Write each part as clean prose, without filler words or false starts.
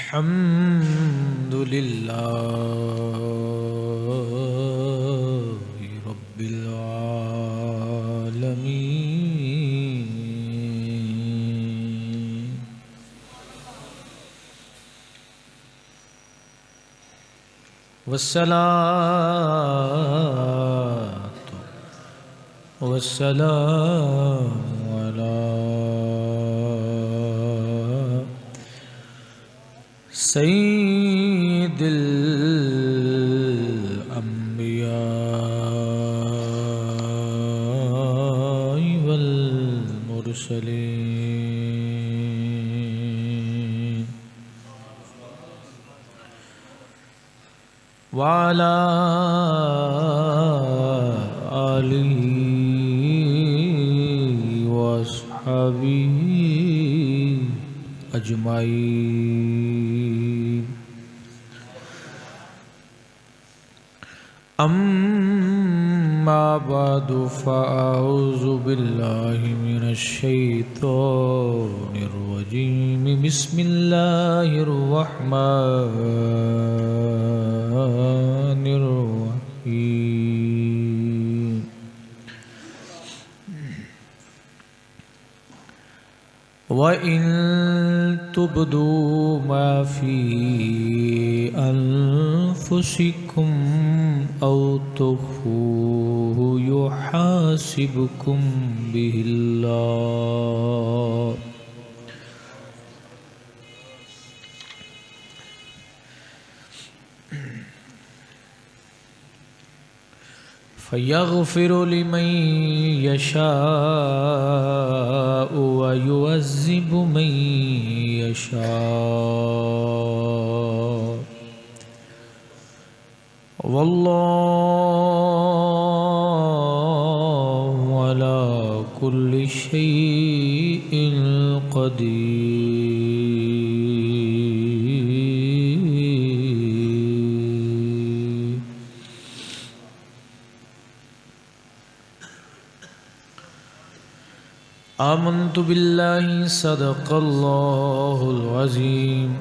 الحمد لله رب العالمين والصلاة والسلام على سید الانبیاء والمرسلین وعلى آلہ واصحابہ اجمعین اما بعد فاعوذ باللہ من الشیطان الرجیم بسم اللہ الرحمن الرحیم وَإِن تُبْدُوا مَا فِي أَنفُسِكُمْ أَوْ تُخْفُوهُ يُحَاسِبْكُم بِهِ اللَّهُ فَيَغْفِرُ لِمَن يَشَاءُ وَيُعَذِّبُ مَن يَشَاءُ وَاللَّهُ عَلَى كُلِّ شَيْءٍ قَدِيرٌ آمنت باللہ صدق اللہ العظیم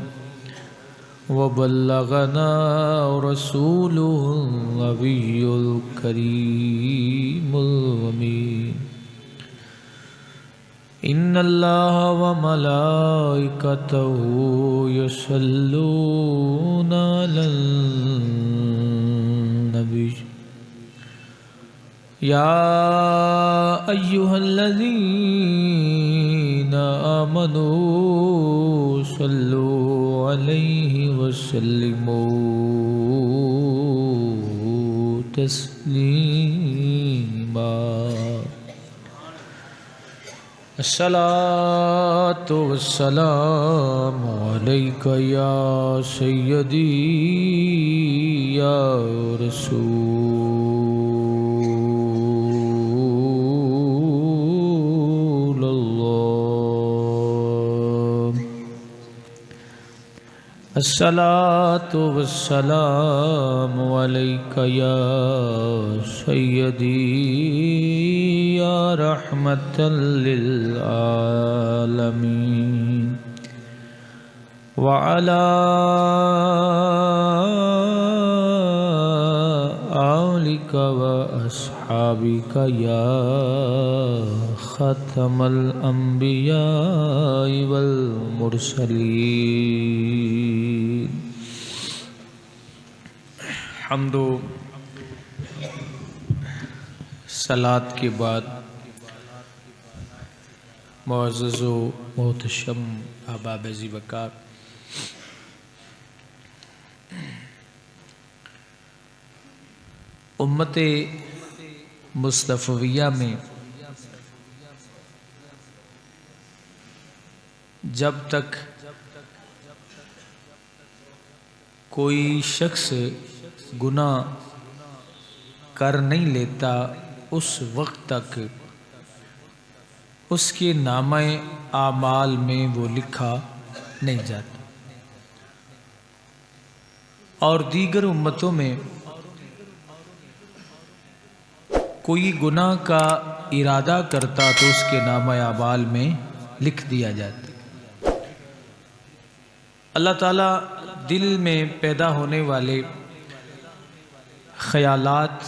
وبلغنا رسوله النبی الکریم الامین ان اللہ وملائکتہ یصلون علی النبی یا ایہا الذین آمنوا صلوا علیہ وسلموا تسلیما الصلاۃ والسلام علیک یا سیدی یا رسول اللہ الصلاۃ والسلام علیک یا سیدی یا رحمۃ للعالمین وعلی آلک واصحابک یا ختم الانبیاء والمرسلین حمد و صلاۃ کے بعد معزز و محتشم احباب ذی وقار، امت مصطفیہ میں جب تک کوئی شخص گناہ کر نہیں لیتا اس وقت تک اس کے نامہ اعمال میں وہ لکھا نہیں جاتا، اور دیگر امتوں میں کوئی گناہ کا ارادہ کرتا تو اس کے نامہ اعمال میں لکھ دیا جاتا۔ اللہ تعالیٰ دل میں پیدا ہونے والے خیالات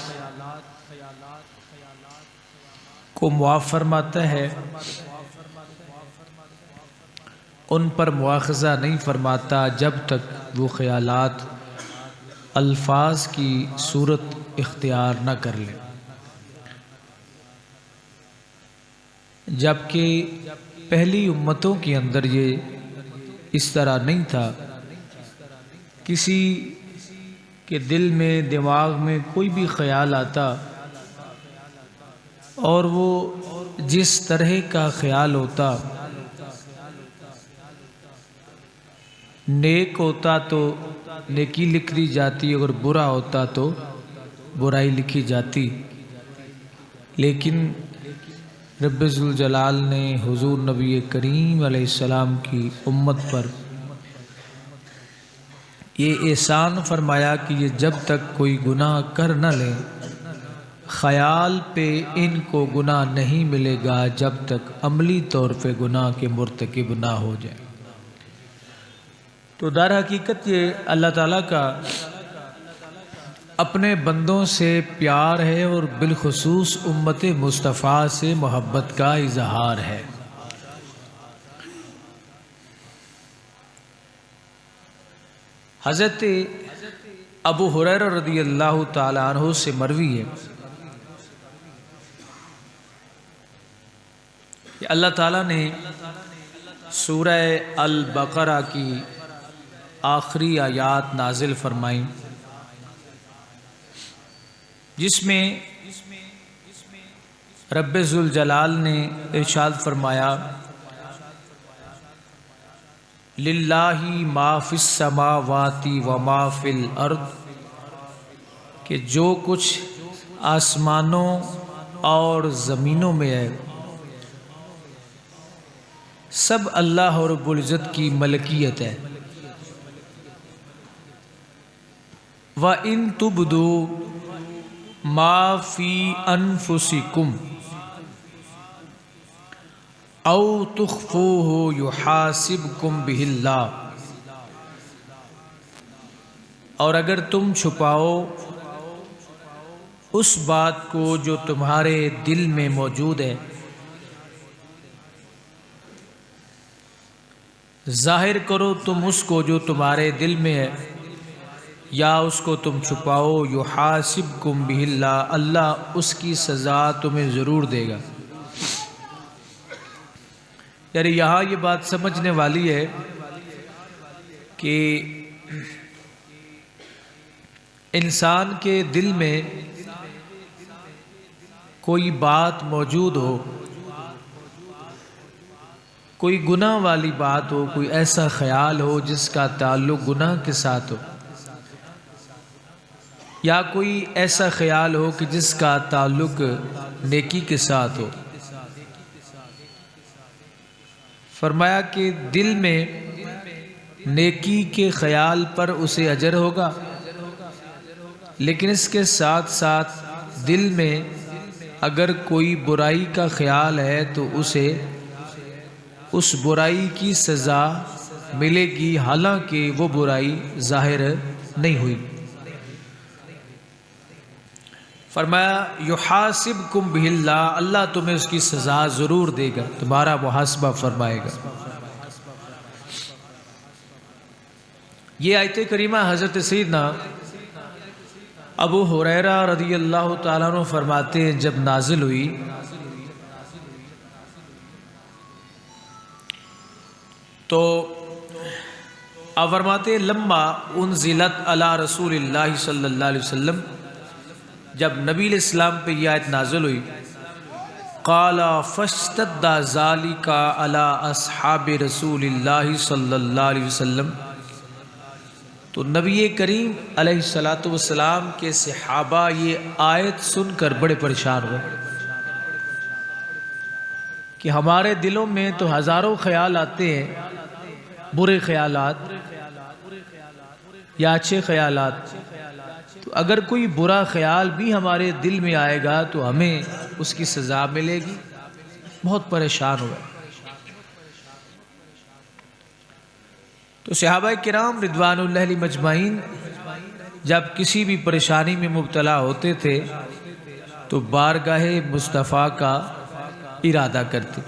کو معاف فرماتا ہے، ان پر مواخذہ نہیں فرماتا جب تک وہ خیالات الفاظ کی صورت اختیار نہ کر لیں، جبکہ پہلی امتوں کے اندر یہ اس طرح نہیں تھا۔ کسی کے دل میں، دماغ میں کوئی بھی خیال آتا اور وہ جس طرح کا خیال ہوتا، نیک ہوتا تو نیکی لکھ دی جاتی، اگر برا ہوتا تو برائی لکھی جاتی، لیکن رب ذوالجلال نے حضور نبی کریم علیہ السلام کی امت پر یہ احسان فرمایا کہ یہ جب تک کوئی گناہ کر نہ لیں، خیال پہ ان کو گناہ نہیں ملے گا جب تک عملی طور پہ گناہ کے مرتکب نہ ہو جائیں۔ تو در حقیقت یہ اللہ تعالیٰ کا اپنے بندوں سے پیار ہے اور بالخصوص امت مصطفیٰ سے محبت کا اظہار ہے۔ حضرت ابو ہریرہ رضی اللہ تعالی عنہ سے مروی ہے کہ اللہ تعالیٰ نے سورہ البقرہ کی آخری آیات نازل فرمائیں، جس میں رب ذوالجلال نے ارشاد فرمایا للہ ما فی السماوات و ما فی الارض، کہ جو کچھ آسمانوں اور زمینوں میں ہے سب اللہ رب العزت کی ملکیت ہے۔ وَإِن تُبْدُوا مَا فِي أَنفُسِكُمْ أَوْ تُخْفُوهُ يُحَاسِبْكُمْ بِهِ اللَّهُ، اور اگر تم چھپاؤ اس بات کو جو تمہارے دل میں موجود ہے، ظاہر کرو تم اس کو جو تمہارے دل میں ہے یا اس کو تم چھپاؤ، یحاسبکم بہ اللہ، اللہ اس کی سزا تمہیں ضرور دے گا۔ یعنی یہاں یہ بات سمجھنے والی ہے کہ انسان کے دل میں کوئی بات موجود ہو، کوئی گناہ والی بات ہو، کوئی ایسا خیال ہو جس کا تعلق گناہ کے ساتھ ہو، یا کوئی ایسا خیال ہو کہ جس کا تعلق نیکی کے ساتھ ہو، فرمایا کہ دل میں نیکی کے خیال پر اسے اجر ہوگا، لیکن اس کے ساتھ ساتھ دل میں اگر کوئی برائی کا خیال ہے تو اسے اس برائی کی سزا ملے گی، حالانکہ وہ برائی ظاہر نہیں ہوئی۔ فرمایا یحاسبکم بہ اللہ، اللہ تمہیں اس کی سزا ضرور دے گا، تمہارا محاسبہ فرمائے گا۔ یہ آیت کریمہ حضرت سیدنا ابو ہریرہ رضی اللہ تعالیٰ عنہ فرماتے ہیں جب نازل ہوئی تو آپ فرماتے ہیں لما انزلت علی رسول اللہ صلی اللہ علیہ وسلم، جب نبی علیہ السلام پہ یہ آیت نازل ہوئی، قال فاشتد ذالک علی اصحاب رسول اللہ صلی اللہ علیہ وسلم، تو نبی کریم علیہ السلام کے صحابہ یہ آیت سن کر بڑے پریشان ہوئے کہ ہمارے دلوں میں تو ہزاروں خیال آتے ہیں، برے خیالات یا اچھے خیالات، تو اگر کوئی برا خیال بھی ہمارے دل میں آئے گا تو ہمیں اس کی سزا ملے گی۔ بہت پریشان ہوئے۔ تو صحابہ کرام رضوان اللہ علیہ مجمعین جب کسی بھی پریشانی میں مبتلا ہوتے تھے تو بارگاہ مصطفیٰ کا ارادہ کرتے،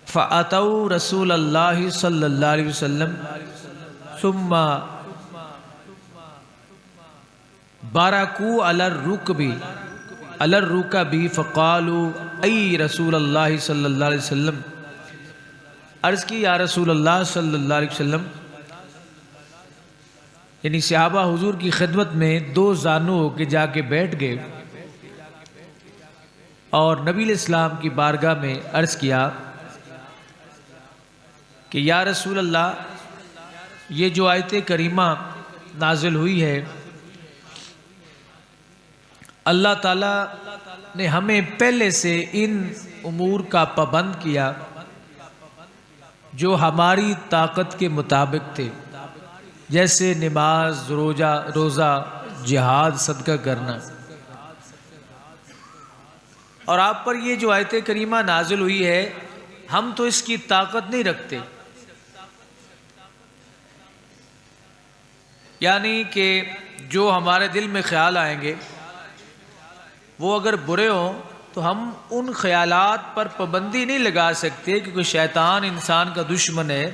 فَأَتَوْا رسول اللہ صلی اللہ علیہ وسلم ثم بارکوا علی الرکب فقالوا ای رسول اللہ صلی اللہ علیہ وسلم، عرض کی یا رسول اللہ صلی اللہ علیہ وسلم، یعنی صحابہ حضور کی خدمت میں دو زانو ہو کے جا کے بیٹھ گئے اور نبی علیہ السلام کی بارگاہ میں عرض کیا کہ یا رسول اللہ، یہ جو آیت کریمہ نازل ہوئی ہے، اللہ تعالیٰ نے ہمیں پہلے سے ان امور کا پابند کیا جو ہماری طاقت کے مطابق تھے، جیسے نماز، روزہ، جہاد، صدقہ کرنا، اور آپ پر یہ جو آیت کریمہ نازل ہوئی ہے ہم تو اس کی طاقت نہیں رکھتے، یعنی کہ جو ہمارے دل میں خیال آئیں گے وہ اگر برے ہوں تو ہم ان خیالات پر پابندی نہیں لگا سکتے، کیونکہ شیطان انسان کا دشمن ہے،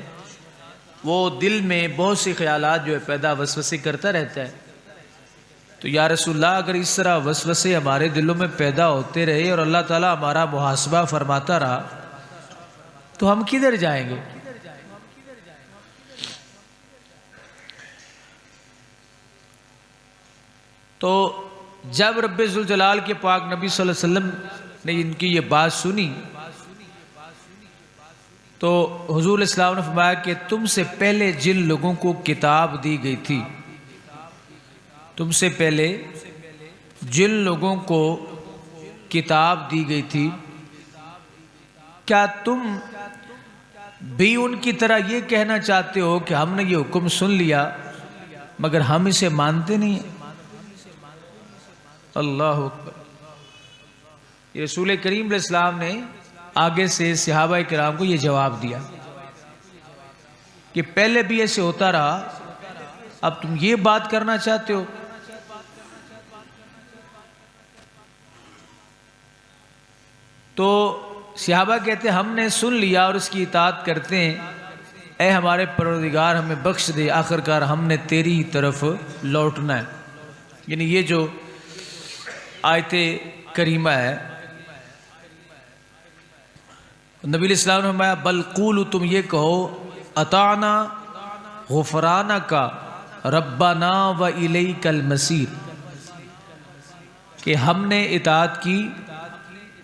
وہ دل میں بہت سے خیالات جو ہے پیدا وسوسے کرتا رہتا ہے۔ تو یا رسول اللہ، اگر اس طرح وسوسے ہمارے دلوں میں پیدا ہوتے رہے اور اللہ تعالیٰ ہمارا محاسبہ فرماتا رہا تو ہم کدھر جائیں گے؟ تو جب رب ذوالجلال کے پاک نبی صلی اللہ علیہ وسلم نے ان کی یہ بات سنی تو حضور اسلام نے فرمایا کہ تم سے پہلے جن لوگوں کو کتاب دی گئی تھی، تم سے پہلے جن لوگوں کو کتاب دی گئی تھی، کیا تم بھی ان کی طرح یہ کہنا چاہتے ہو کہ ہم نے یہ حکم سن لیا مگر ہم اسے مانتے نہیں ہیں؟ اللہ اکبر۔ یہ رسول کریم علیہ السلام نے آگے سے صحابہ کرام کو یہ جواب دیا کہ پہلے بھی ایسے ہوتا رہا، اب تم یہ بات کرنا چاہتے ہو؟ تو صحابہ کہتے ہیں ہم نے سن لیا اور اس کی اطاعت کرتے ہیں، اے ہمارے پروردگار ہمیں بخش دے، آخرکار ہم نے تیری ہی طرف لوٹنا ہے۔ یعنی یہ جو آیت کریمہ ہے، نبی علیہ السلام نے فرمایا بل قولوا، تم یہ کہو اطعنا غفرانک ربنا و الیک المصیر، کہ ہم نے اطاعت کی،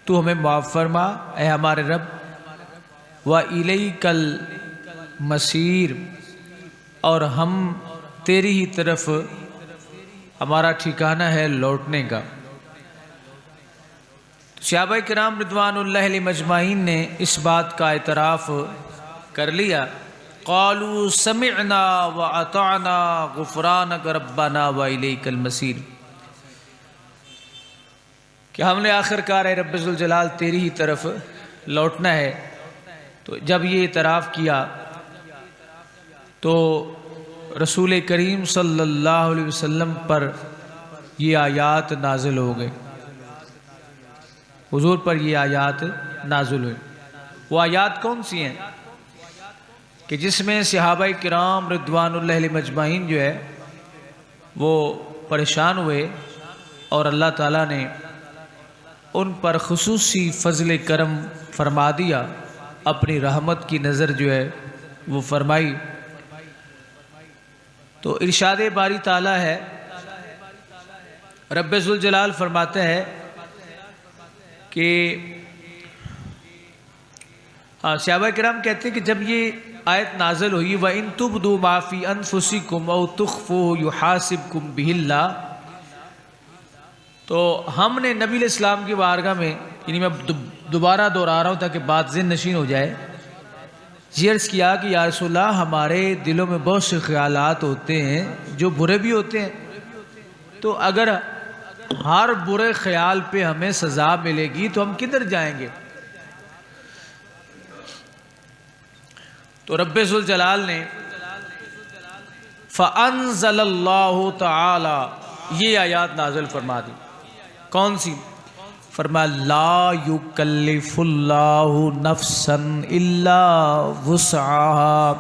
تو ہمیں معاف فرما اے ہمارے رب، و الیک المصیر، اور ہم تیری ہی طرف ہمارا ٹھکانہ ہے لوٹنے کا۔ صحابہ کرام رضوان اللہ علیہ مجمعین نے اس بات کا اعتراف کر لیا، قالوا سمعنا واطعنا غفرانک ربنا و الیک المصیر، کہ ہم نے آخر کار اے رب ذوالجلال تیری ہی طرف لوٹنا ہے۔ تو جب یہ اعتراف کیا تو رسول کریم صلی اللہ علیہ وسلم پر یہ آیات نازل ہو گئے، حضور پر یہ آیات نازل ہوئے۔ وہ آیات کون سی ہیں کہ جس میں صحابہ کرام رضوان اللہ علیہ مجمعین جو ہے وہ پریشان ہوئے اور اللہ تعالیٰ نے ان پر خصوصی فضل کرم فرما دیا، اپنی رحمت کی نظر جو ہے وہ فرمائی۔ تو ارشاد باری تعالیٰ ہے، رب ذوالجلال فرماتا ہے کہ صحابہ کرام کہتے ہیں کہ جب یہ آیت نازل ہوئی وَإِن تُبْدُوا مَا فِي أَنفُسِكُمْ أَوْ تُخْفُوهُ يُحَاسِبْكُمْ بِهِ اللَّهُ، تو ہم نے نبی علیہ السلام کی بارگاہ میں، یعنی میں دوبارہ دہرا رہا ہوں تاکہ بات ذہن نشین ہو جائے، یہ عرض کیا کہ یا رسول اللہ ہمارے دلوں میں بہت سے خیالات ہوتے ہیں جو برے بھی ہوتے ہیں، تو اگر ہر برے خیال پہ ہمیں سزا ملے گی تو ہم کدھر جائیں گے؟ تو رب ذوالجلال نے فَأَنزَلَ اللَّهُ تعالی یہ آیات نازل فرما دی. کون سی؟ فرمایا لا یکلف اللہ نفسا الا وسعها،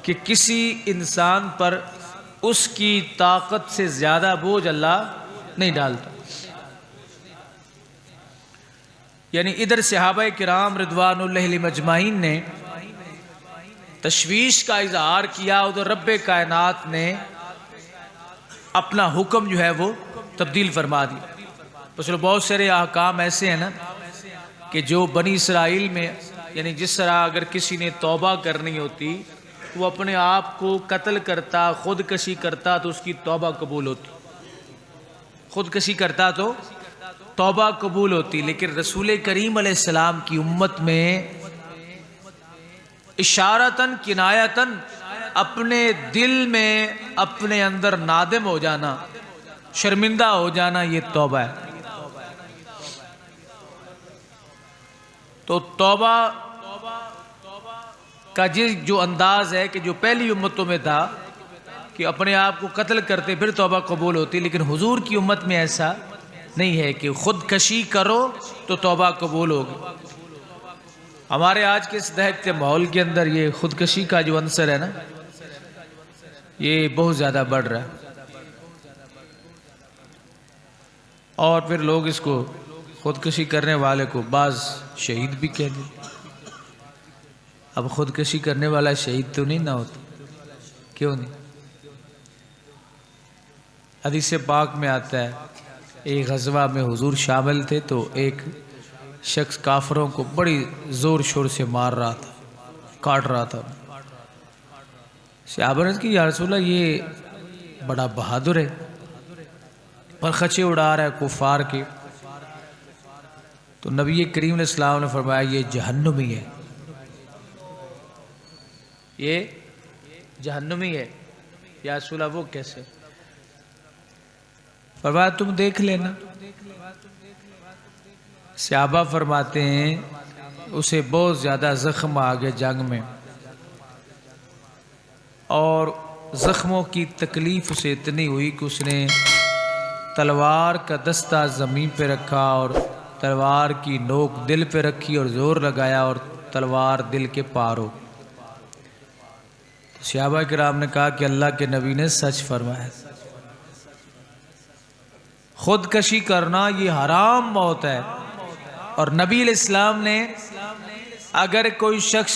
کہ کسی انسان پر اس کی طاقت سے زیادہ بوجھ اللہ نہیں ڈالتا. یعنی ادھر صحابہ کرام رضوان اللہ علیہم اجمعین نے تشویش کا اظہار کیا، ادھر رب کائنات نے اپنا حکم جو ہے وہ تبدیل فرما دی. بس بہت سارے احکام ایسے ہیں نا کہ جو بنی اسرائیل میں، یعنی جس طرح اگر کسی نے توبہ کرنی ہوتی وہ اپنے آپ کو قتل کرتا، خودکشی کرتا تو اس کی توبہ قبول ہوتی، خودکشی کرتا تو توبہ قبول ہوتی. لیکن رسول کریم علیہ السلام کی امت میں اشارتاً کنایتاً اپنے دل میں اپنے اندر نادم ہو جانا، شرمندہ ہو جانا، یہ توبہ ہے. تو توبہ کا جو انداز ہے کہ جو پہلی امتوں میں تھا کہ اپنے آپ کو قتل کرتے پھر توبہ قبول ہوتی، لیکن حضور کی امت میں ایسا نہیں ہے کہ خودکشی کرو تو توبہ قبول ہوگی. ہمارے آج کے اس دہتے ماحول کے اندر یہ خودکشی کا جو عنصر ہے نا یہ بہت زیادہ بڑھ رہا ہے، اور پھر لوگ اس کو خودکشی کرنے والے کو بعض شہید بھی کہہ دیں. اب خودکشی کرنے والا شہید تو نہیں نہ ہوتا، کیوں نہیں؟ حدیث پاک میں آتا ہے ایک غزوہ میں حضور شامل تھے تو ایک شخص کافروں کو بڑی زور شور سے مار رہا تھا، کاٹ رہا تھا. صحابہ نے کہا یا رسول اللہ یہ بڑا بہادر ہے، پر خچے اڑا رہا ہے کفار کے. تو نبی کریم علیہ السلام نے فرمایا یہ جہنمی ہے، یہ جہنمی ہے. یا رسول اللہ وہ کیسے؟ فرمایا تم دیکھ لینا. صحابہ فرماتے ہیں اسے بہت زیادہ زخم آ گئے جنگ میں، اور زخموں کی تکلیف اسے اتنی ہوئی کہ اس نے تلوار کا دستہ زمین پہ رکھا اور تلوار کی نوک دل پہ رکھی اور زور لگایا اور تلوار دل کے پار ہو. صحابہ کرام نے کہا کہ اللہ کے نبی نے سچ فرمایا، خودکشی کرنا یہ حرام موت ہے. اور نبی علیہ السلام نے اگر کوئی شخص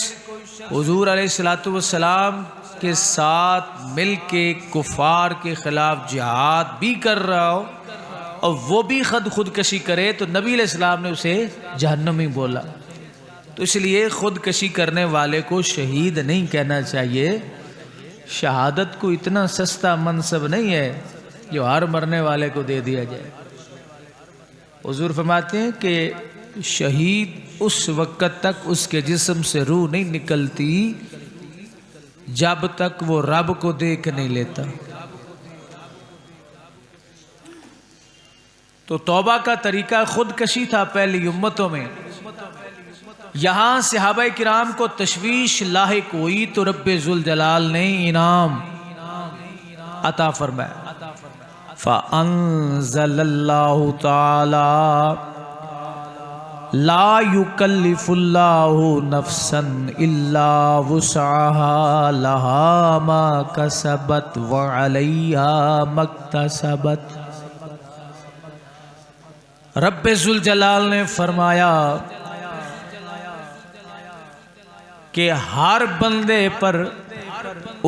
حضور علیہ السلام کے ساتھ مل کے کفار کے خلاف جہاد بھی کر رہا ہو اور وہ بھی خودکشی کرے تو نبی علیہ السلام نے اسے جہنمی بولا. تو اس لیے خودکشی کرنے والے کو شہید نہیں کہنا چاہیے. شہادت کو اتنا سستا منصب نہیں ہے جو ہر مرنے والے کو دے دیا جائے. حضور فرماتے ہیں کہ شہید اس وقت تک اس کے جسم سے روح نہیں نکلتی جب تک وہ رب کو دیکھ نہیں لیتا. تو توبہ کا طریقہ خودکشی تھا پہلی امتوں میں. یہاں صحابہ کرام کو تشویش لاحق ہوئی تو رب ذوالجلال نے انعام عطا فرمایا. فَأَنزَلَ اللَّهُ تَعَالَى لا يكلف الله نفسا الا وسعها لها ما كسبت وعليها ما اكتسبت. رب ذوالجلال نے فرمایا کہ ہر بندے پر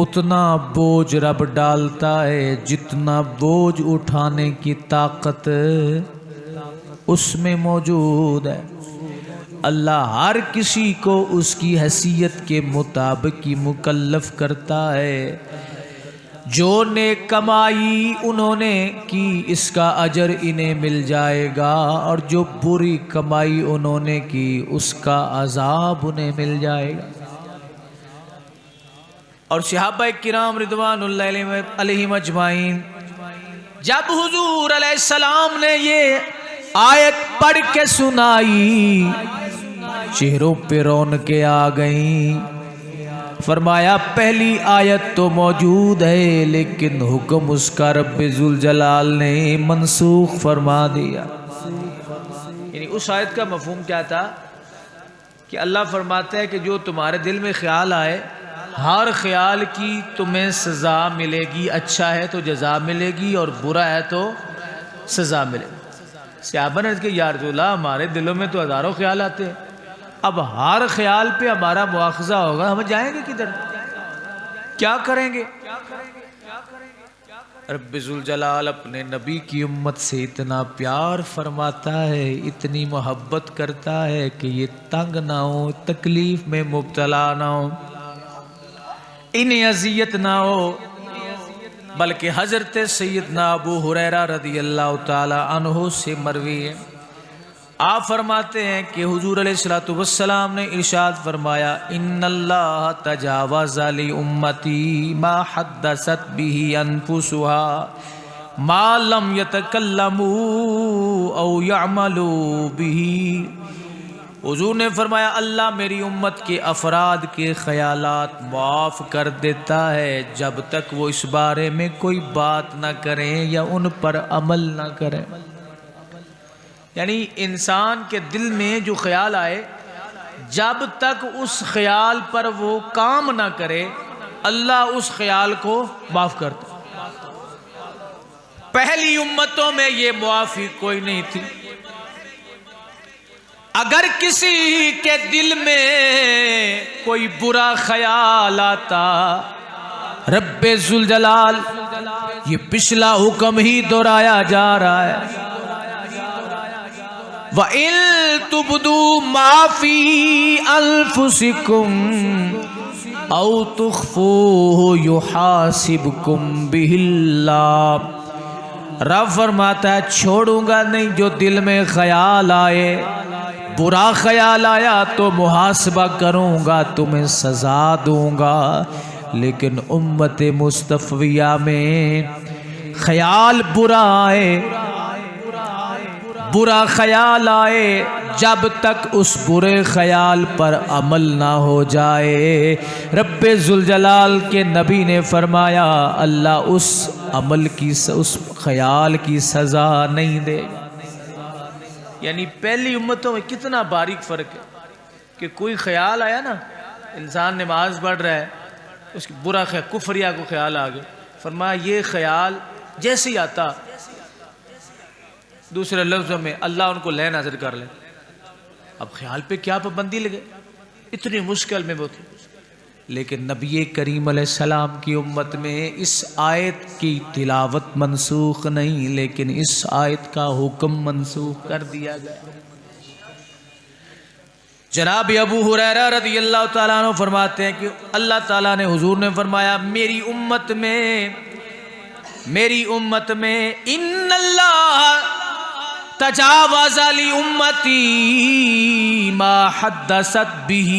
اتنا بوجھ رب ڈالتا ہے جتنا بوجھ اٹھانے کی طاقت اس میں موجود ہے. اللہ ہر کسی کو اس کی حیثیت کے مطابق ہی مکلف کرتا ہے. جو نیک کمائی انہوں نے کی اس کا اجر انہیں مل جائے گا، اور جو بری کمائی انہوں نے کی اس کا عذاب انہیں مل جائے گا. اور صحابہ کرام رضوان اللہ علیہم اجمعین جب حضور علیہ السلام نے یہ آیت پڑھ کے سنائی چہروں پہ رونقیں آ گئیں۔ فرمایا پہلی آیت تو موجود ہے لیکن حکم اس کا رب ذوالجلال نے منسوخ فرما دیا۔ یعنی اس آیت کا مفہوم کیا تھا کہ اللہ فرماتا ہے کہ جو تمہارے دل میں خیال آئے، ہر خیال کی تمہیں سزا ملے گی، اچھا ہے تو جزا ملے گی اور برا ہے تو سزا ملے گی۔ صحابہ نے کہا یا رسول اللہ ہمارے دلوں میں تو ہزاروں خیال آتے ہیں، اب ہر خیال پہ ہمارا مواخذہ ہوگا، ہم جائیں گے کدھر، کیا کریں گے؟ رب ذوالجلال اپنے نبی کی امت سے اتنا پیار فرماتا ہے، اتنی محبت کرتا ہے کہ یہ تنگ نہ ہو، تکلیف میں مبتلا نہ ہو، انہیں اذیت نہ ہو۔ بلکہ حضرت سیدنا ابو ہریرہ رضی اللہ تعالی عنہ سے مروی ہے، آپ فرماتے ہیں کہ حضور علیہ السلام نے ارشاد فرمایا ان اللہ تجاوز لی امتی ما حدثت به انفسها ما لم يتکلموا او یعملوا به۔ حضور نے فرمایا اللہ میری امت کے افراد کے خیالات معاف کر دیتا ہے جب تک وہ اس بارے میں کوئی بات نہ کریں یا ان پر عمل نہ کریں۔ یعنی انسان کے دل میں جو خیال آئے جب تک اس خیال پر وہ کام نہ کرے اللہ اس خیال کو معاف کرتا۔ پہلی امتوں میں یہ معافی کوئی نہیں تھی۔ اگر کسی کے دل میں کوئی برا خیال آتا، رب ذوالجلال یہ پچھلا حکم ہی دہرایا جا رہا ہے، وَإِن تُبْدُوا مَا فِي أَنفُسِكُمْ أَوْ تُخْفُوهُ يُحَاسِبْكُمْ بِهِ اللَّهُ۔ رب فرماتا ہے چھوڑوں گا نہیں جو دل میں خیال آئے، برا خیال آیا تو محاسبہ کروں گا، تمہیں سزا دوں گا، لیکن امت مصطفیہ میں خیال برا آئے، برا خیال آئے جب تک اس برے خیال پر عمل نہ ہو جائے، رب ذوالجلال کے نبی نے فرمایا اللہ اس عمل کی اس خیال کی سزا نہیں دے گا۔ یعنی پہلی امتوں میں کتنا باریک فرق ہے کہ کوئی خیال آیا نا، انسان نماز پڑھ رہا ہے، اس کی برا خیال کفریہ کو خیال آ گیا، فرمایا یہ خیال جیسے ہی آتا، دوسرے لفظوں میں اللہ ان کو لے نظر کر لے۔ اب خیال پہ کیا پابندی لگے، اتنی مشکل میں وہ تھی، لیکن نبی کریم علیہ السلام کی امت میں اس آیت کی تلاوت منسوخ نہیں، لیکن اس آیت کا حکم منسوخ کر دیا گیا۔ جناب ابو ہریرہ رضی اللہ تعالیٰ عنہ فرماتے ہیں کہ اللہ تعالیٰ نے حضور نے فرمایا میری امت میں ان اللہ تجاوز لی امتی ما حدثت به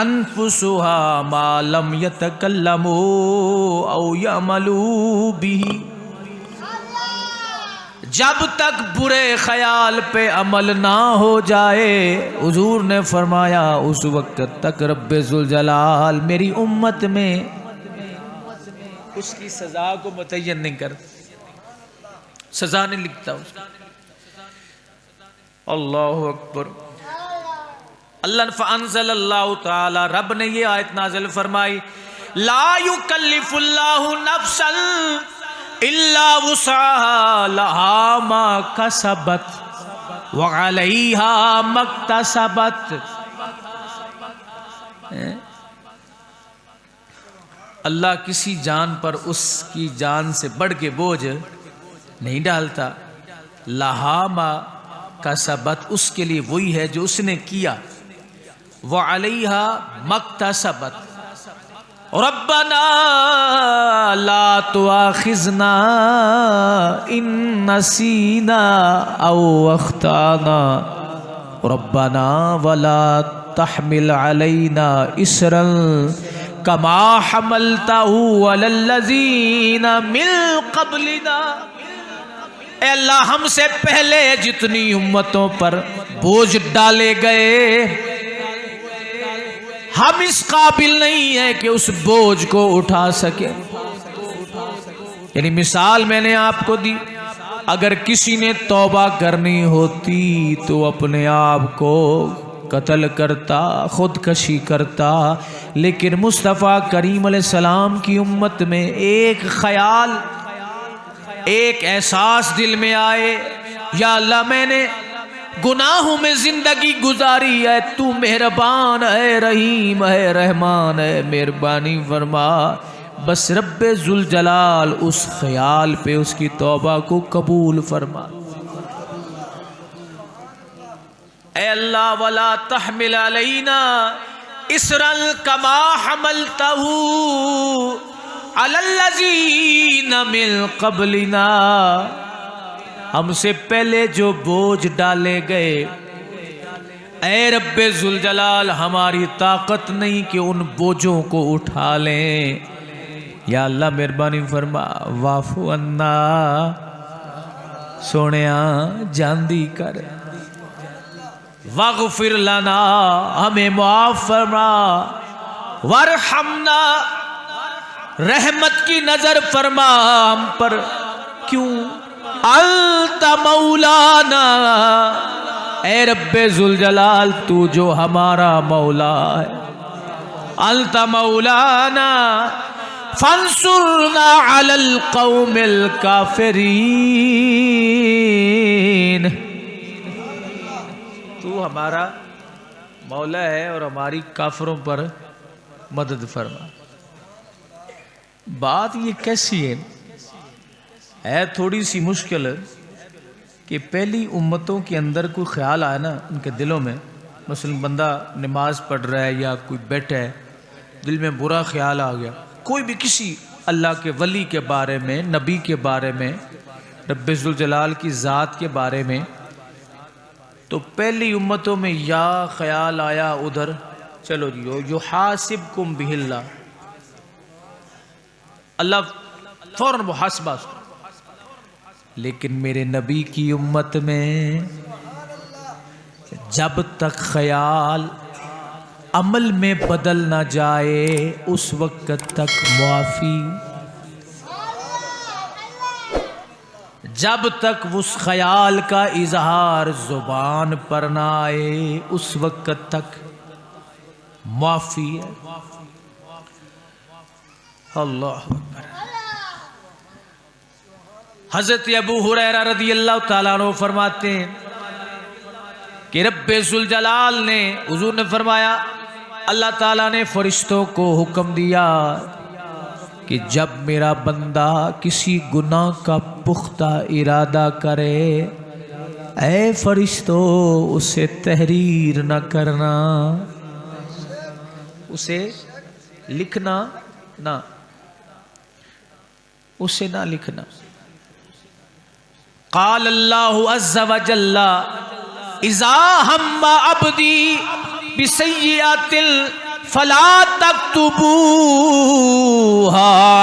انفسها ما لم يتکلموا او یعملوا به۔ جب تک برے خیال پہ عمل نہ ہو جائے، حضور نے فرمایا اس وقت تک رب ذوالجلال میری امت میں اس کی سزا کو متعین نہیں کرتا، سزا نہیں لکھتا اس کا۔ اللہ اکبر۔ اللہ فانزل اللہ تعالی، رب نے یہ آیت نازل فرمائی لا یکلف اللہ نفسا الا وسعها لها ما کسبت وعلیہا ما اکتسبت۔ اللہ کسی جان پر اس کی جان سے بڑھ کے بوجھ نہیں ڈالتا، لہا ما کسبت، اس کے لیے وہی ہے جو اس نے کیا، وعلیہا ما اکتسبت۔ ربنا لا تؤاخذنا ان نسینا او اخطانا ربنا ولا تحمل علینا اسرا کما حملته علی الذین من قبلنا۔ اے اللہ ہم سے پہلے جتنی امتوں پر بوجھ ڈالے گئے ہم اس قابل نہیں ہیں کہ اس بوجھ کو اٹھا سکیں. یعنی مثال میں نے آپ کو دی، اگر کسی نے توبہ کرنی ہوتی تو اپنے آپ کو قتل کرتا، خودکشی کرتا، لیکن مصطفیٰ کریم علیہ السلام کی امت میں ایک خیال، ایک احساس دل میں آئے، یا اللہ میں نے گناہوں میں زندگی گزاری ہے، تو مہربان ہے، رحیم ہے، رحمان ہے، مہربانی فرما. بس رب ذوالجلال اس خیال پہ اس کی توبہ کو قبول فرما. اے اللہ ولا تحمل علینا اسرا کما حملتہ علی الذین من قبلنا. ہم سے پہلے جو بوجھ ڈالے گئے، اے رب ذوالجلال ہماری طاقت نہیں کہ ان بوجھوں کو اٹھا لیں. یا اللہ مہربانی فرما، واعف عنا، سونیا جاندی کر، واغفر لنا، ہمیں معاف فرما، وارحمنا، رحمت کی نظر فرما ہم پر. کیوں؟ انت مولانا، اے رب ذوالجلال تو جو ہمارا مولا ہے، انت مولانا فانصرنا علی القوم الکافرین. تو ہمارا مولا ہے اور ہماری کافروں پر مدد فرما. بات یہ کیسی ہے تھوڑی سی مشکل، کہ پہلی امتوں کے اندر کوئی خیال آیا نا ان کے دلوں میں، مثلا بندہ نماز پڑھ رہا ہے یا کوئی بیٹھا ہے، دل میں برا خیال آ گیا، کوئی بھی کسی اللہ کے ولی کے بارے میں، نبی کے بارے میں، رب ذوالجلال کی ذات کے بارے میں، تو پہلی امتوں میں یا خیال آیا ادھر، چلو جی یحاسبکم بہ اللہ، اللہ فوراً محاسبہ. لیکن میرے نبی کی امت میں جب تک خیال عمل میں بدل نہ جائے اس وقت تک معافی، جب تک اس خیال کا اظہار زبان پر نہ آئے اس وقت تک معافی ہے. اللہ اکبر. حضرت ابو ہریرہ رضی اللہ تعالیٰ عنہ فرماتے ہیں کہ رب ذوالجلال نے، حضور نے فرمایا اللہ تعالیٰ نے فرشتوں کو حکم دیا کہ جب میرا بندہ کسی گناہ کا پختہ ارادہ کرے، اے فرشتو اسے تحریر نہ کرنا، اسے لکھنا نہ، اسے نہ لکھنا. قال اللہ عز وجل اذا ہم عبدی بسیئۃ فلا تکتبوها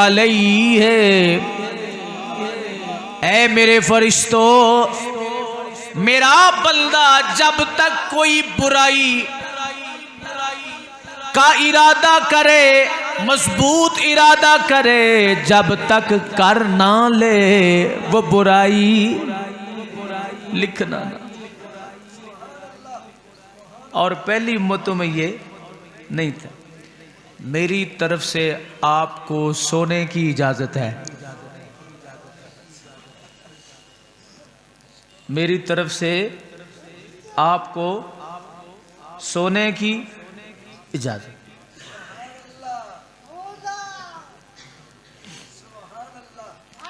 علیہ. اے میرے فرشتو، میرا بندہ جب تک کوئی برائی کا ارادہ کرے، مضبوط ارادہ کرے، جب تک کر نہ لے وہ برائی لکھنا نہ. اور پہلی امتوں میں یہ نہیں تھا. میری طرف سے آپ کو سونے کی اجازت ہے، میری طرف سے آپ کو سونے کی اجازت.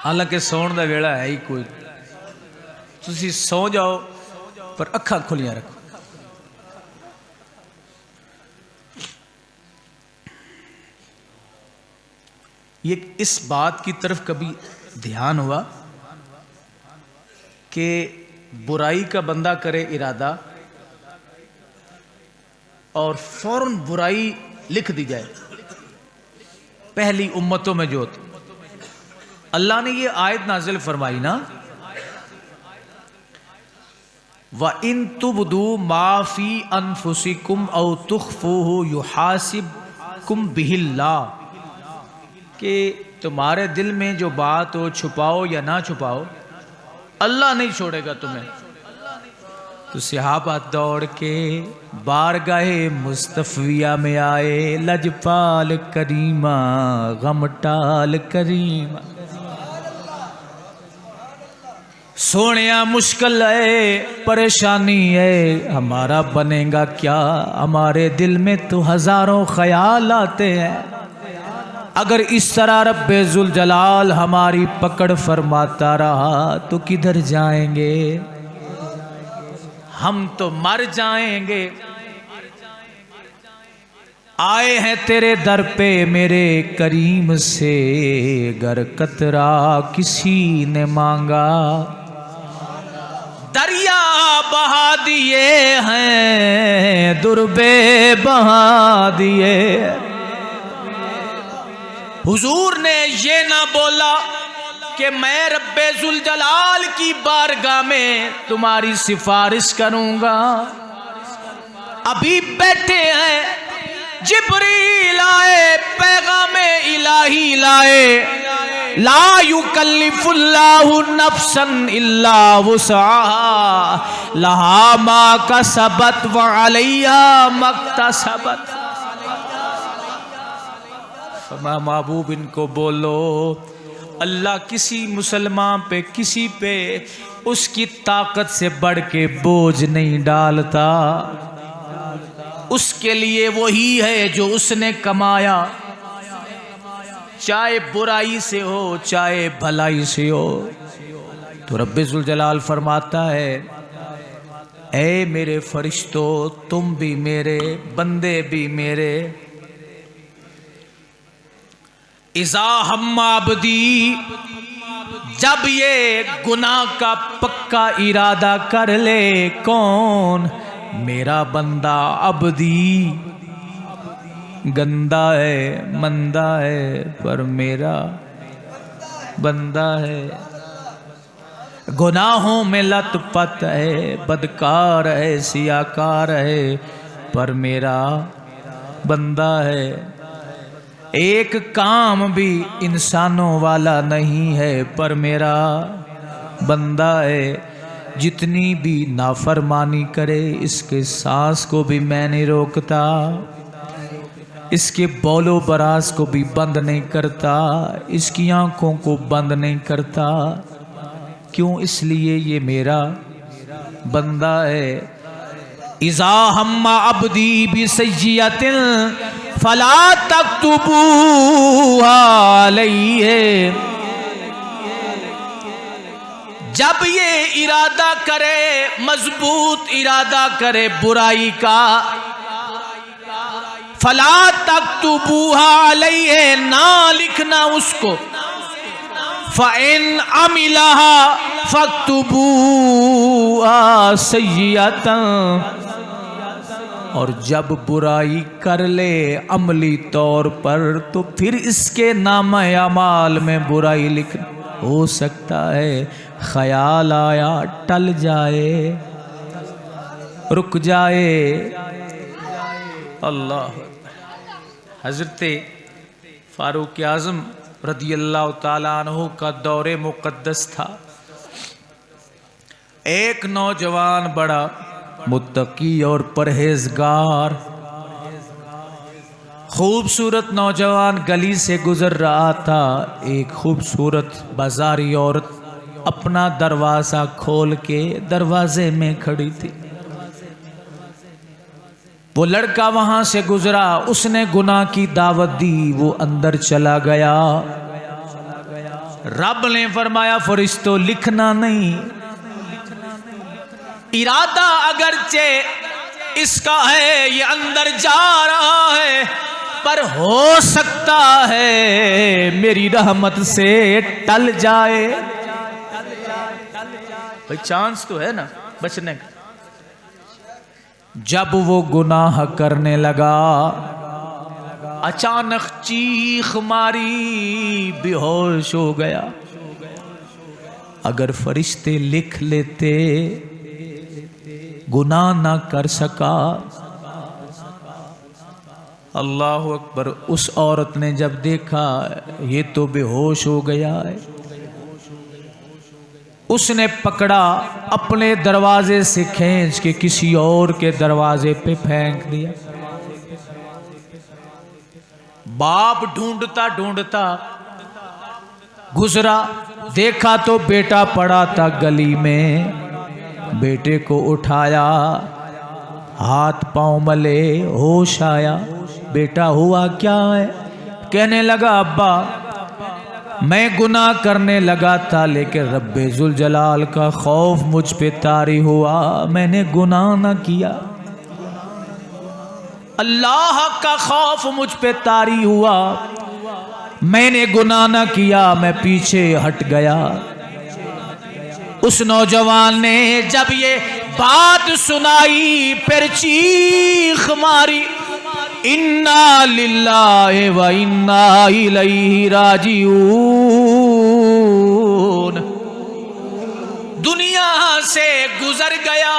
حالانکہ سون دا ویڑا ہے ہی کوئی، تسی سو جاؤ پر اکھاں کھلیاں رکھو. یہ اس بات کی طرف کبھی دھیان ہوا کہ برائی کا بندہ کرے ارادہ اور فوراً برائی لکھ دی جائے؟ پہلی امتوں میں جو تھی، اللہ نے یہ آیت نازل فرمائی نا وَإِن تُبْدُوا مَا فِي أَنفُسِكُمْ أَوْ تُخْفُوهُ يُحَاسِبْكُمْ بِهِ اللَّهُ، کہ تمہارے دل میں جو بات ہو چھپاؤ یا نہ چھپاؤ، اللہ نہیں چھوڑے گا تمہیں۔ تو صحابہ دوڑ کے بارگاہ مصطفیہ میں آئے، لجپال کریمہ غم ٹال کریمہ، سونیا مشکل ہے، پریشانی ہے، ہمارا بنے گا کیا؟ ہمارے دل میں تو ہزاروں خیال آتے ہیں، اگر اس طرح رب ذوالجلال ہماری پکڑ فرماتا رہا تو کدھر جائیں گے؟ ہم تو مر جائیں گے۔ آئے ہیں تیرے در پہ میرے کریم سے، گر قطرہ کسی نے مانگا، دریا بہا دیے ہیں، دربے بہا دیے۔ حضور نے یہ نہ بولا کہ میں رب ذوالجلال کی بارگاہ میں تمہاری سفارش کروں گا، ابھی بیٹھے ہیں، جبریل آئے، پیغام الہی لائے، لا یکلف اللہ نفسا الا وسعہا لہا ما کسبت وعلیہا ما اکتسبت۔ فرمایا محبوب ان کو بولو، اللہ کسی مسلمان پہ، کسی پہ اس کی طاقت سے بڑھ کے بوجھ نہیں ڈالتا، اس کے لیے وہی ہے جو اس نے کمایا، چاہے برائی سے ہو چاہے بھلائی سے ہو۔ تو رب ذوالجلال فرماتا ہے، اے میرے فرشتوں، تم بھی میرے، بندے بھی میرے، اذا ہم عبدی، جب یہ گناہ کا پکا ارادہ کر لے، کون؟ میرا بندہ، عبدی، گندا ہے، مندہ ہے، پر میرا بندہ ہے، گناہوں میں لت پت ہے، بدکار ہے، سیاکار ہے، پر میرا بندہ ہے، ایک کام بھی انسانوں والا نہیں ہے، پر میرا بندہ ہے، جتنی بھی نافرمانی کرے اس کے سانس کو بھی میں نہیں روکتا، اس کے بول و براز کو بھی بند نہیں کرتا، اس کی آنکھوں کو بند نہیں کرتا، کیوں؟ اس لیے یہ میرا بندہ ہے۔ اذا ہم عبدی بسیئۃ فلا تکتبوها علیہ، جب یہ ارادہ کرے، مضبوط ارادہ کرے برائی کا، فلا تکتبوها علیہ، نہ لکھنا اس کو، فَإِنْ عَمِلَهَا فَاكْتُبُوهَا سَيِّئَةً، اور جب برائی کر لے عملی طور پر تو پھر اس کے نامہ اعمال میں برائی لکھنا، ہو سکتا ہے خیال آیا ٹل جائے، رک جائے۔ اللہ، حضرت فاروق اعظم رضی اللہ تعالیٰ عنہ کا دور مقدس تھا، ایک نوجوان بڑا متقی اور پرہیزگار، خوبصورت نوجوان گلی سے گزر رہا تھا، ایک خوبصورت بازاری عورت اپنا دروازہ کھول کے دروازے میں کھڑی تھی، وہ لڑکا وہاں سے گزرا، اس نے گناہ کی دعوت دی، وہ اندر چلا گیا، رب نے فرمایا فرشتوں لکھنا نہیں، ارادہ اگرچہ اس کا ہے یہ اندر جا رہا ہے، پر ہو سکتا ہے میری رحمت سے ٹل جائے، بھئی چانس تو ہے نا بچنے کا۔ جب وہ گناہ کرنے لگا، اچانک چیخ ماری، بے ہوش ہو گیا، اگر فرشتے لکھ لیتے گناہ نہ کر سکا۔ اللہ اکبر۔ اس عورت نے جب دیکھا یہ تو بے ہوش ہو گیا ہے، اس نے پکڑا، اپنے دروازے سے کھینچ کے کسی اور کے دروازے پہ پھینک دیا۔ باپ ڈھونڈتا ڈھونڈتا گزرا، دیکھا تو بیٹا پڑا تھا گلی میں، بیٹے کو اٹھایا، ہاتھ پاؤں ملے، ہوش آیا، بیٹا ہوا کیا ہے؟ کہنے لگا ابا میں گناہ کرنے لگا تھا لیکن رب ذوالجلال کا خوف مجھ پہ طاری ہوا، میں نے گناہ نہ کیا، اللہ کا خوف مجھ پہ طاری ہوا، میں نے گناہ نہ کیا، میں پیچھے ہٹ گیا۔ اس نوجوان نے جب یہ بات سنائی پھر چیخ ماری، انا للہ و انا الیہ راجعون، دنیا سے گزر گیا۔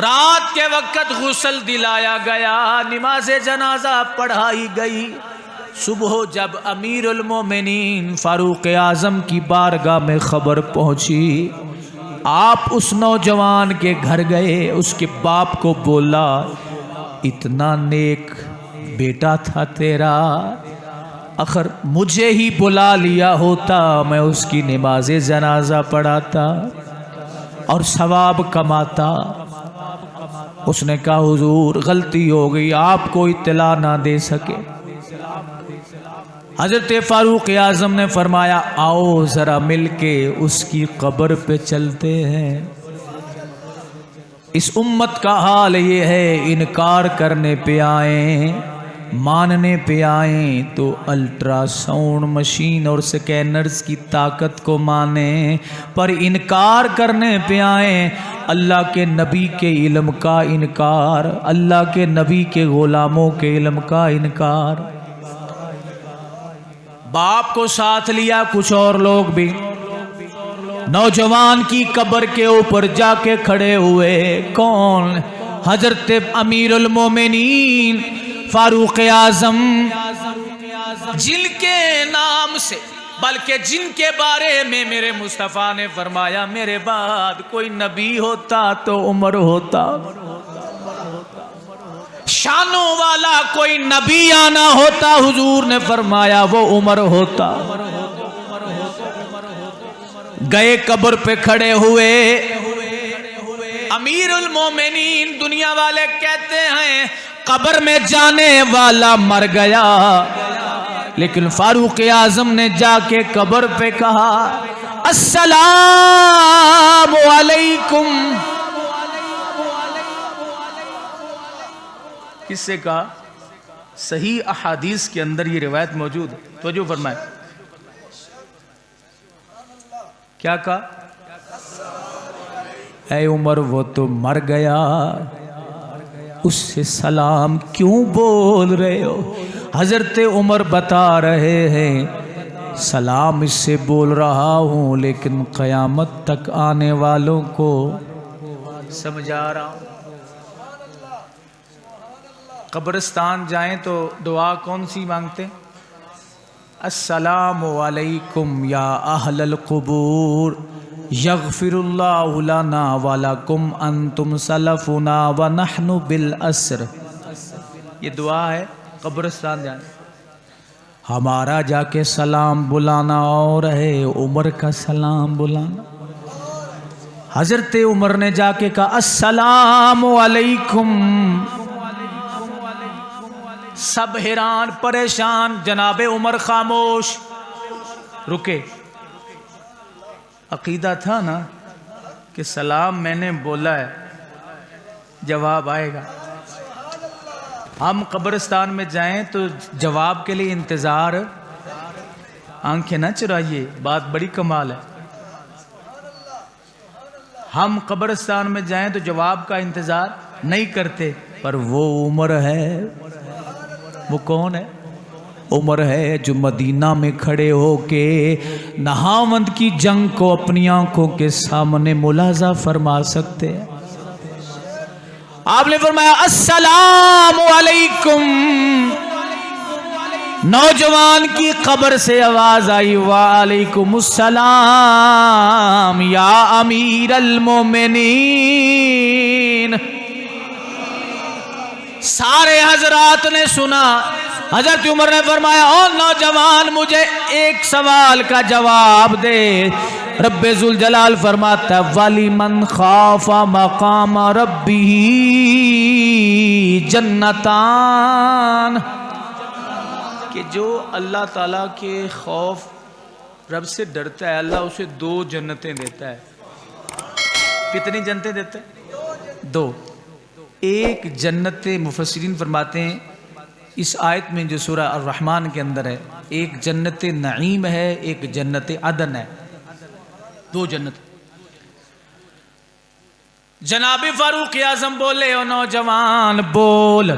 رات کے وقت غسل دلایا گیا، نماز جنازہ پڑھائی گئی۔ صبح جب امیر المومنین فاروق اعظم کی بارگاہ میں خبر پہنچی، آپ اس نوجوان کے گھر گئے، اس کے باپ کو بولا اتنا نیک بیٹا تھا تیرا، اگر مجھے ہی بلا لیا ہوتا میں اس کی نماز جنازہ پڑھاتا اور ثواب کماتا۔ اس نے کہا حضور غلطی ہو گئی، آپ کو اطلاع نہ دے سکے۔ حضرت فاروق اعظم نے فرمایا آؤ ذرا مل کے اس کی قبر پہ چلتے ہیں۔ اس امت کا حال یہ ہے، انکار کرنے پہ آئیں، ماننے پہ آئیں تو الٹرا ساؤنڈ مشین اور سکینرز کی طاقت کو مانیں، پر انکار کرنے پہ آئیں اللہ کے نبی کے علم کا انکار، اللہ کے نبی کے غلاموں کے علم کا انکار۔ باپ کو ساتھ لیا، کچھ اور لوگ بھی نوجوان کی قبر کے اوپر جا کے کھڑے ہوئے۔ کون؟ حضرت امیر المومنین فاروق اعظم، جن کے نام سے بلکہ جن کے بارے میں میرے مصطفیٰ نے فرمایا میرے بعد کوئی نبی ہوتا تو عمر ہوتا، شانوں والا کوئی نبی آنا ہوتا حضور نے فرمایا وہ عمر ہوتا۔ گئے قبر پہ کھڑے ہوئے، امیر المومنین دنیا والے کہتے ہیں قبر میں جانے والا مر گیا، لیکن فاروق اعظم نے جا کے قبر پہ کہا السلام علیکم۔ کس سے کہا؟ صحیح احادیث کے اندر یہ روایت موجود ہے، توجہ فرمائیں۔ کیا کہا؟ اے عمر وہ تو مر گیا، اس سے سلام کیوں بول رہے ہو؟ حضرت عمر بتا رہے ہیں سلام اس سے بول رہا ہوں لیکن قیامت تک آنے والوں کو سمجھا رہا ہوں۔ قبرستان جائیں تو دعا کون سی مانگتے ہیں؟ السلام علیکم یا اہل القبور یغفر اللہ لنا ولکم انتم سلفنا ونحن بالاسر۔ یہ دعا ہے قبرستان جائیں۔ ہمارا جا کے سلام بلانا اور ہے عمر کا سلام بلانا۔ حضرت عمر نے جا کے کہا السلام علیکم، سب حیران پریشان، جناب عمر خاموش، رکے۔ عقیدہ تھا نا کہ سلام میں نے بولا ہے جواب آئے گا۔ ہم قبرستان میں جائیں تو جواب کے لیے انتظار، آنکھیں نہ چرائیے، بات بڑی کمال ہے۔ ہم قبرستان میں جائیں تو جواب کا انتظار نہیں کرتے، پر وہ عمر ہے، وہ کون ہے؟ عمر ہے جو مدینہ میں کھڑے ہو کے نہاوند کی جنگ کو اپنی آنکھوں کے سامنے ملاحظہ فرما سکتے ہیں۔ آپ نے فرمایا السلام علیکم. نوجوان کی قبر سے آواز آئی وعلیکم السلام یا امیر المومنین. سارے حضرات نے سنا. حضرت عمر نے فرمایا او نوجوان مجھے ایک سوال کا جواب دے. رب ذوالجلال فرماتا وَلِمَنْ خَافَ مَقَامَ رَبِّهِ جَنَّتَانِ، کہ جو اللہ تعالیٰ کے خوف رب سے ڈرتا ہے اللہ اسے 2 جنتیں دیتا ہے. کتنی جنتیں دیتا ہے؟ 2. ایک جنت مفسرین فرماتے ہیں اس آیت میں جو سورہ الرحمن کے اندر ہے، ایک جنت نعیم ہے، ایک جنت عدن ہے. 2 جنت. جناب فاروق اعظم بولے او نوجوان بول.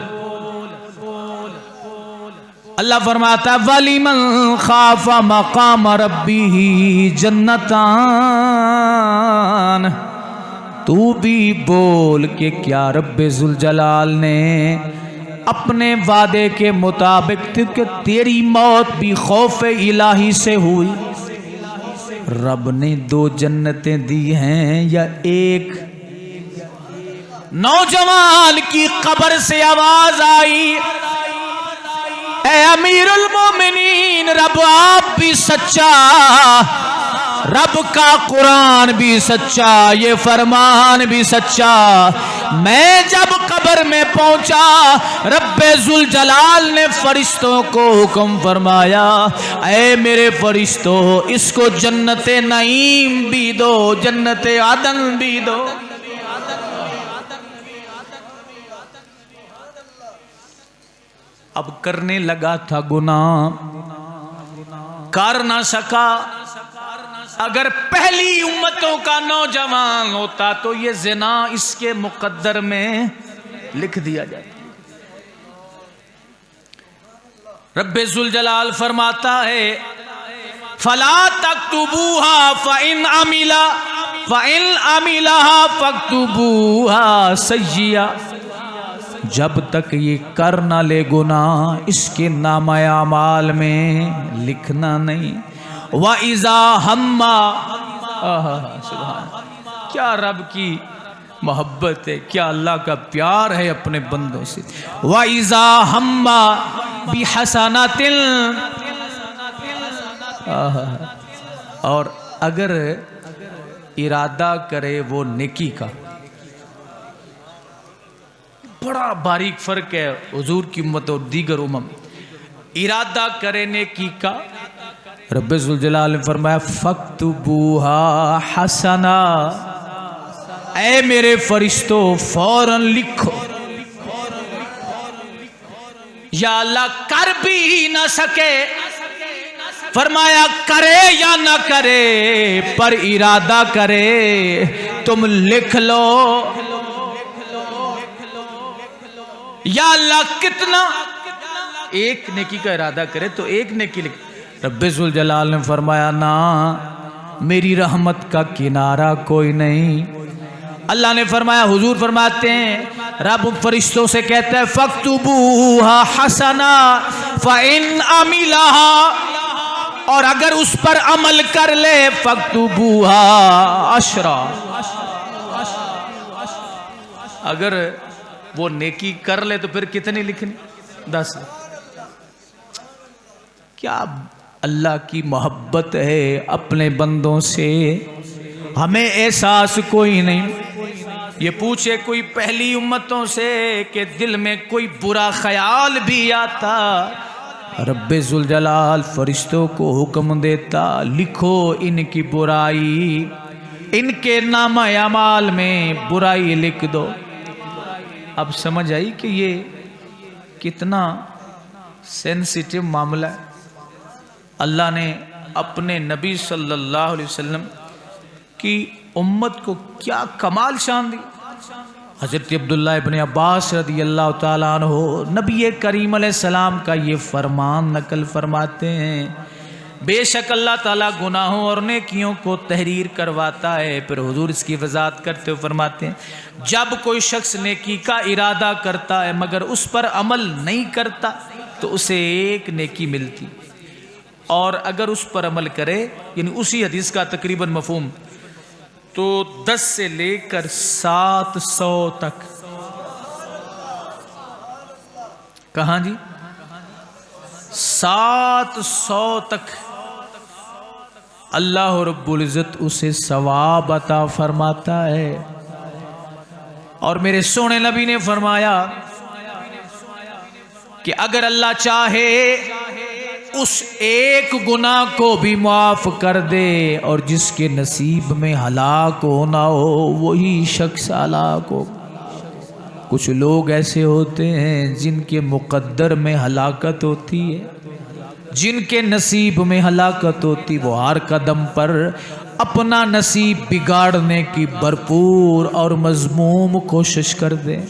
اللہ فرماتا وَلِمَنْ خَافَ مَقَامَ رَبِّهِ جَنَّتَانِ. تو بھی بول کہ کیا رب ذوالجلال نے اپنے وعدے کے مطابق کہ تیری موت بھی خوف الہی سے ہوئی، رب نے 2 جنتیں دی ہیں یا ایک؟ نوجوان کی قبر سے آواز آئی اے امیر المومنین، رب آپ بھی سچا، رب کا قرآن بھی سچا، یہ فرمان بھی سچا. میں جب قبر میں پہنچا رب ذوالجلال نے فرشتوں کو حکم فرمایا اے میرے فرشتوں اس کو جنت نعیم بھی دو، جنت عدن بھی دو. اب کرنے لگا تھا گناہ، کر نہ سکا. اگر پہلی امتوں کا نوجوان ہوتا تو یہ زنا اس کے مقدر میں لکھ دیا جاتا. رب ذوالجلال فرماتا ہے فَلَا تَكْتُبُوهَا فَإِنْ عَمِلَهَا فَاكْتُبُوهَا سَيِّئَةً. جب تک یہ کر نہ لے گناہ اس کے نامہ اعمال میں لکھنا نہیں. وَإِذَا هَمَّ، سبحان، کیا رب کی محبت ہے، کیا اللہ کا پیار ہے اپنے بندوں سے. وَإِذَا هَمَّ بِحَسَنَةٍ، اور اگر ارادہ کرے وہ نیکی کا. بڑا باریک فرق ہے حضور کی امت اور دیگر امم. ارادہ کرے نیکی کا، رب ذوالجلال نے فرمایا فَاكْتُبُوهَا حَسَنًا، اے میرے فرشتوں فوراً لکھو. یا اللہ کر بھی نہ سکے، فرمایا کرے یا نہ کرے پر ارادہ کرے تم لکھ لو. یا اللہ کتنا، ایک نیکی کا ارادہ کرے تو ایک نیکی لکھ. رب ذوالجلال نے فرمایا نا میری رحمت کا کنارہ کوئی نہیں. اللہ نے فرمایا، حضور فرماتے ہیں رب فرشتوں سے کہتا ہے فَاكْتُبُوهَا حَسَنًا فَإِنْ عَمِلَهَا، اور اگر اس پر عمل کر لے فَاكْتُبُوهَا عَشْرًا، اگر وہ نیکی کر لے تو پھر کتنی لکھنی؟ 10. کیا اللہ کی محبت ہے اپنے بندوں سے، ہمیں احساس کوئی نہیں. یہ پوچھے کوئی پہلی امتوں سے کہ دل میں کوئی برا خیال بھی آتا، رب ذوالجلال فرشتوں کو حکم دیتا لکھو ان کی برائی، ان کے نامہ اعمال میں برائی لکھ دو. اب سمجھ آئی کہ یہ کتنا سینسیٹیو معاملہ ہے. اللہ نے اپنے نبی صلی اللہ علیہ وسلم کی امت کو کیا کمال شان دی. حضرت عبداللہ ابن عباس رضی اللہ تعالیٰ عنہ نبی کریم علیہ السلام کا یہ فرمان نقل فرماتے ہیں بے شک اللہ تعالیٰ گناہوں اور نیکیوں کو تحریر کرواتا ہے۔ پھر حضور اس کی وضاحت کرتے ہوئے فرماتے ہیں جب کوئی شخص نیکی کا ارادہ کرتا ہے مگر اس پر عمل نہیں کرتا تو اسے ایک نیکی ملتی، اور اگر اس پر عمل کرے، یعنی اسی حدیث کا تقریباً مفہوم، تو 10 سے لے کر 700 تک، کہاں جی 700 تک اللہ رب العزت اسے ثواب عطا فرماتا ہے۔ اور میرے سونے نبی نے فرمایا کہ اگر اللہ چاہے اس ایک گناہ کو بھی معاف کر دے، اور جس کے نصیب میں ہلاک ہونا ہو وہی شخص ہلاک ہو۔ کچھ لوگ ایسے ہوتے ہیں جن کے مقدر میں ہلاکت ہوتی ہے، جن کے نصیب میں ہلاکت ہوتی، وہ ہر قدم پر اپنا نصیب بگاڑنے کی بھرپور اور مذموم کوشش کر دیں۔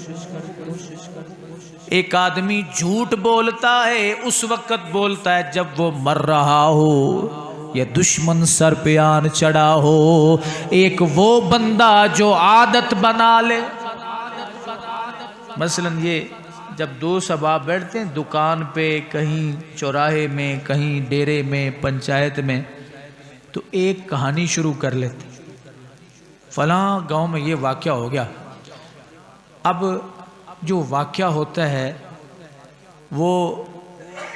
ایک آدمی جھوٹ بولتا ہے اس وقت بولتا ہے جب وہ مر رہا ہو یا دشمن سر پہ آن چڑھا ہو۔ ایک وہ بندہ جو عادت بنا لے، مثلا یہ جب 2 صحابہ بیٹھتے ہیں دکان پہ، کہیں چوراہے میں، کہیں ڈیرے میں، پنچایت میں، تو ایک کہانی شروع کر لیتے، فلاں گاؤں میں یہ واقعہ ہو گیا۔ اب جو واقعہ ہوتا ہے وہ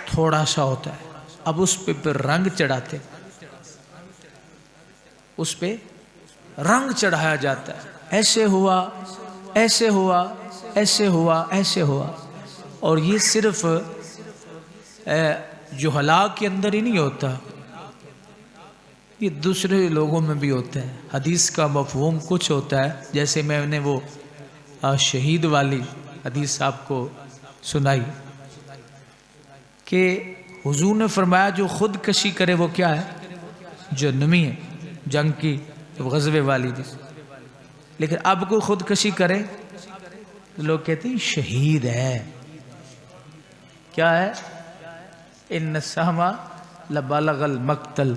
تھوڑا سا ہوتا ہے، اب اس پہ پھر رنگ چڑھاتے، اس پہ رنگ چڑھایا جاتا ہے، ایسے ہوا، ایسے ہوا، ایسے ہوا، ایسے ہوا۔ اور یہ صرف جو ہلاک کے اندر ہی نہیں ہوتا، یہ دوسرے لوگوں میں بھی ہوتا ہے۔ حدیث کا مفہوم کچھ ہوتا ہے، جیسے میں نے وہ شہید والی حدیث آپ کو سنائی کہ حضور نے فرمایا جو خودکشی کرے وہ کیا ہے، جو نمی ہے، جنگ کی غزوے والی حدیث۔ لیکن اب کوئی خودکشی کرے تو لوگ کہتے ہیں شہید ہے۔ کیا ہے؟ ان السہم لبلغ المقتل،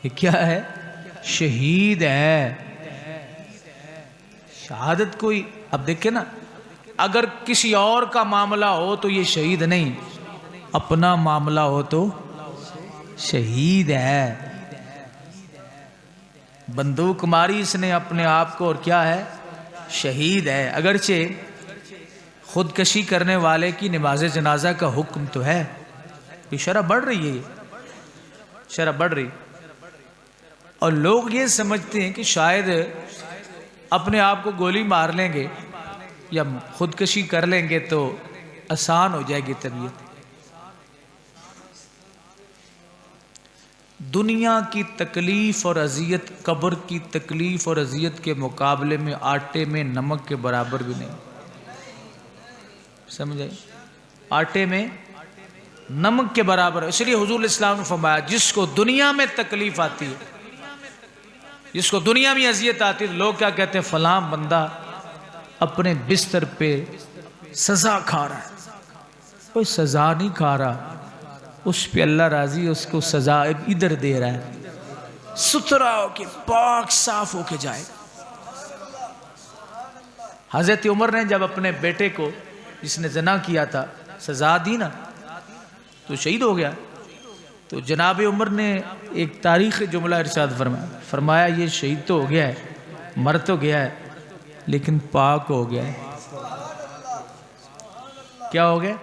یہ کیا ہے؟ شہید ہے۔ شہادت کوئی، اب دیکھیں نا، اگر کسی اور کا معاملہ ہو تو یہ شہید نہیں، اپنا معاملہ ہو تو شہید ہے۔ بندوق ماری اس نے اپنے آپ کو، اور کیا ہے؟ شہید ہے۔ اگرچہ خودکشی کرنے والے کی نماز جنازہ کا حکم تو ہے، یہ شرح بڑھ رہی ہے، شرح بڑھ رہی، اور لوگ یہ سمجھتے ہیں کہ شاید اپنے آپ کو گولی مار لیں گے یا خودکشی کر لیں گے تو آسان ہو جائے گی طبیعت۔ دنیا کی تکلیف اور اذیت، قبر کی تکلیف اور اذیت کے مقابلے میں آٹے میں نمک کے برابر بھی نہیں، سمجھے؟ آٹے میں نمک کے برابر ہے۔ اس لیے حضور اسلام نے فرمایا جس کو دنیا میں تکلیف آتی ہے، جس کو دنیا میں اذیت آتی ہے، لوگ کیا کہتے ہیں؟ فلاں بندہ اپنے بستر پہ سزا کھا رہا ہے۔ کوئی سزا نہیں کھا رہا، اس پہ اللہ راضی ہے، اس کو سزا ادھر دے رہا ہے، ستھرا ہو کے پاک صاف ہو کے جائے۔ حضرت عمر نے جب اپنے بیٹے کو، جس نے زنا کیا تھا، سزا دی نا تو شہید ہو گیا، تو جناب عمر نے ایک تاریخ جملہ ارشاد فرمایا یہ شہید تو ہو گیا ہے، مر تو گیا ہے، لیکن پاک ہو گیا ہے۔ کیا ہو گیا؟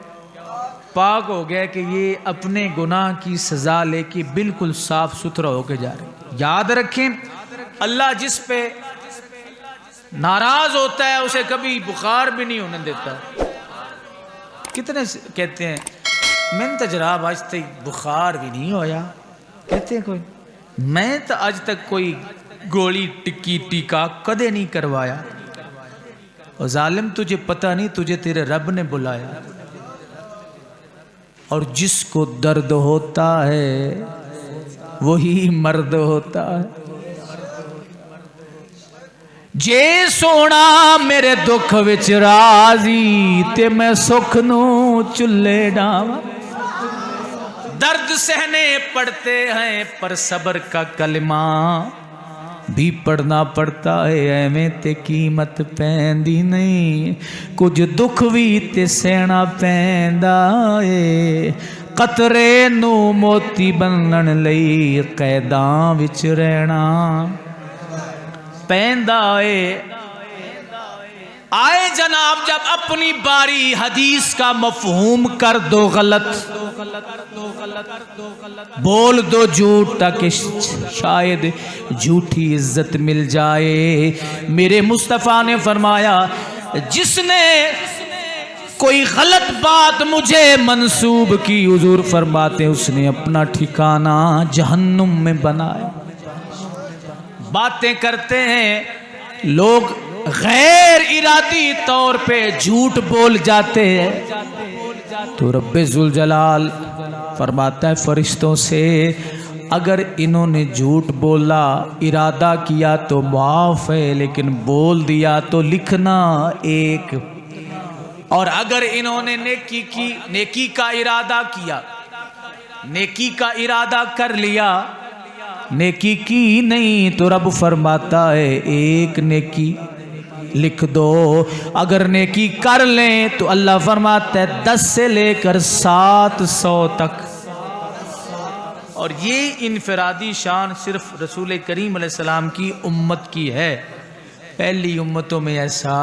پاک ہو گیا کہ یہ اپنے گناہ کی سزا لے کے بالکل صاف ستھرا ہو کے جا رہے۔ یاد رکھیں اللہ جس پہ ناراض ہوتا ہے اسے کبھی بخار بھی نہیں ہونے دیتا۔ کتنے کہتے ہیں میں تو جناب آج تک بخار بھی نہیں ہویا، کہتے ہیں کوئی میں تو آج تک کوئی گولی ٹکی ٹیکا کدے نہیں کروایا۔ اور ظالم تجھے پتہ نہیں تجھے تیرے رب نے بلایا۔ اور جس کو درد ہوتا ہے وہی مرد ہوتا ہے۔ جے سونا میرے دکھ وچ راضی تے میں سکھ نو چلے ڈاواں، درد سہنے پڑتے ہیں پر صبر کا کلمہ بھی پڑھنا پڑتا ہے، ایویں تے قیمت پیندی نہیں، کچھ دکھ بھی تے سہنا پیندا ہے، قطرے نو موتی بنن لئی قیداں وچ رہنا پیندا ہے۔ آئے جناب جب اپنی باری حدیث کا مفہوم کر دو غلط، بول دو جھوٹ تاکہ شاید جھوٹی عزت مل جائے۔ میرے مصطفیٰ نے فرمایا جس نے کوئی غلط بات مجھے منسوب کی، حضور فرماتے اس نے اپنا ٹھکانہ جہنم میں بنایا۔ باتیں کرتے ہیں لوگ غیر ارادی طور پہ جھوٹ بول جاتے ہیں تو رب ذوالجلال فرماتا ہے فرشتوں سے اگر انہوں نے جھوٹ بولا ارادہ کیا تو معاف ہے، لیکن بول دیا تو لکھنا ایک، اور اگر انہوں نے نیکی کا ارادہ کیا، نیکی کا ارادہ کر لیا، نیکی کی نہیں تو رب فرماتا ہے ایک نیکی لکھ دو، اگر نیکی کر لیں تو اللہ فرماتا ہے 10 سے لے کر 700 تک۔ اور یہ انفرادی شان صرف رسول کریم علیہ السلام کی امت کی ہے، پہلی امتوں میں ایسا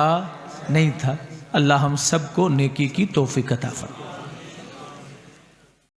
نہیں تھا۔ اللہ ہم سب کو نیکی کی توفیق عطا فرمائے۔